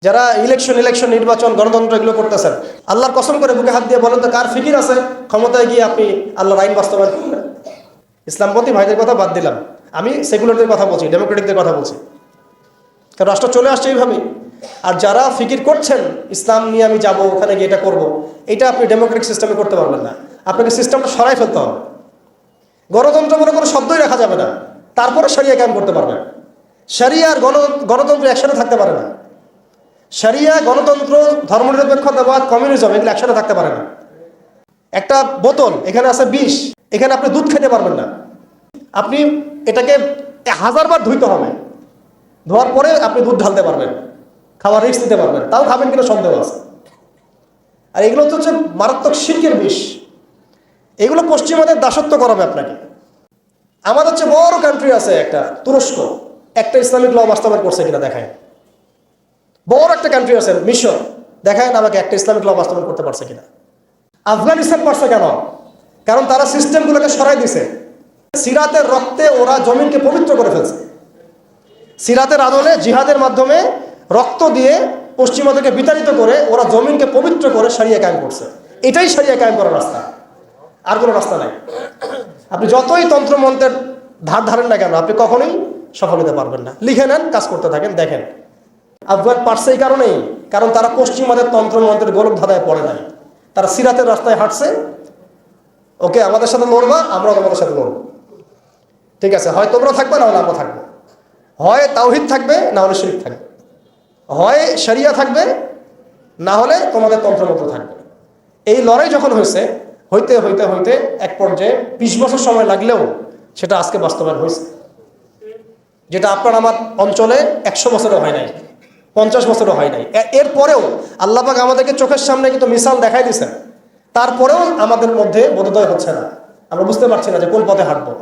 যারা ইলেকশন নির্বাচন গণতন্ত্র এগুলো করতেছেন, আল্লাহর কসম করে বুকে হাত দিয়ে বলেন তো কার ফিকির আছে ক্ষমতায় গিয়ে আপনি আল্লাহর আইন বাস্তবায়ন করবেন? ইসলামপন্থী ভাইদের কথা বাদ দিলাম, আমি সেকুলারদের কথা বলছি, ডেমোক্রেটিকদের কথা বলছি। কারণ রাষ্ট্র চলে আসছে এইভাবেই। আর যারা ফিকির করছেন ইসলাম নিয়ে আমি যাব ওখানে গিয়ে এটা করবো, এটা আপনি ডেমোক্রেটিক সিস্টেমে করতে পারবেন না। আপনাকে সিস্টেমটা সরাই ফেলতে হবে। গণতন্ত্র বলে কোনো শব্দই রাখা যাবে না, তারপরে শরিয়া কায়েম করতে পারবেন। শরিয়া আর গণতন্ত্র একসাথে থাকতে পারে না। শরিয়া, গণতন্ত্র, ধর্মনিরপেক্ষতাবাদ, কমিউনিজম এগুলো একসাথে থাকতে পারে না। একটা বোতল, এখানে আছে বিষ, এখানে আপনি দুধ খেতে পারবেন না। আপনি এটাকে 1000 বার ধুইতে হবে, ধোয়ার পরে আপনি দুধ ঢালতে পারবেন, খাওয়ার রিস্ক নিতে পারবেন, তাও খাবেন কিনা সন্দেহ আছে। আর এগুলো হচ্ছে মারাত্মক শিরকের বিষ। এগুলো পশ্চিমাদের দাসত্ব করাবে আপনাকে। আমাদের হচ্ছে বড় কান্ট্রি আছে একটা তুরস্ক, একটা ইসলামিক ল বাস্তবায়ন করছে কিনা দেখায়। বড় একটা কান্ট্রি আছে মিশর, দেখায় না আমাকে একটা ইসলামিক ল বাস্তবায়ন করতে পারছে কিনা। আফগানিস্তান পারছে কেন? কারণ তারা সিস্টেমগুলোকে সরাই দিছে। সিরাতের রক্তে ওরা জমিনকে পবিত্র করে ফেলছে। সিরাতের আদলে জিহাদের মাধ্যমে রক্ত দিয়ে পশ্চিমাদেরকে বিতাড়িত করে ওরা জমিনকে পবিত্র করে শরিয়া কায়েম করছে। এটাই শরিয়া কায়েম করার রাস্তা, আর কোনো রাস্তা নাই। আপনি যতই তন্ত্রমন্ত্রের ধার ধারেন না কেন, আপনি কখনোই সফল হতে পারবেন না। লিখে নেন, কাজ করতে থাকেন, দেখেন। আফগান পারছে এই কারণেই, কারণ তারা পশ্চিমাদের তন্ত্রমন্ত্রের গোলক ধাঁধায় পড়ে নাই। তারা সিরাতের রাস্তায় হাঁটছে। ওকে, আমাদের সাথে লড়বা, আমরাও তোমাদের সাথে লড়বো। ঠিক আছে, হয় তোমরা থাকবে, না হলে আমরা থাকবো। হয় তাওহীদ থাকবে, না হলে শিরক থাকবে। হয় শরিয়া থাকবে, না হলে তোমাদের তন্ত্রমন্ত্র থাকবে। এই লড়াই যখন হয়েছে, হইতে হইতে হইতে এক পর্যায়ে 20 বছর সময় লাগলেও সেটা আজকে বাস্তবায়ন হয়েছে। যেটা আপনার আমার অঞ্চলে 100 বছরও হয় নাই, 50 বছরও হয় নাই। এরপরেও আল্লাহ পাক আমাদেরকে চোখের সামনে কিন্তু মিসাল দেখাই দিয়েছেন। তারপরেও আমাদের মধ্যে বোধোদয় হচ্ছে না, আমরা বুঝতে পারছি না যে কোন পথে হাঁটবো।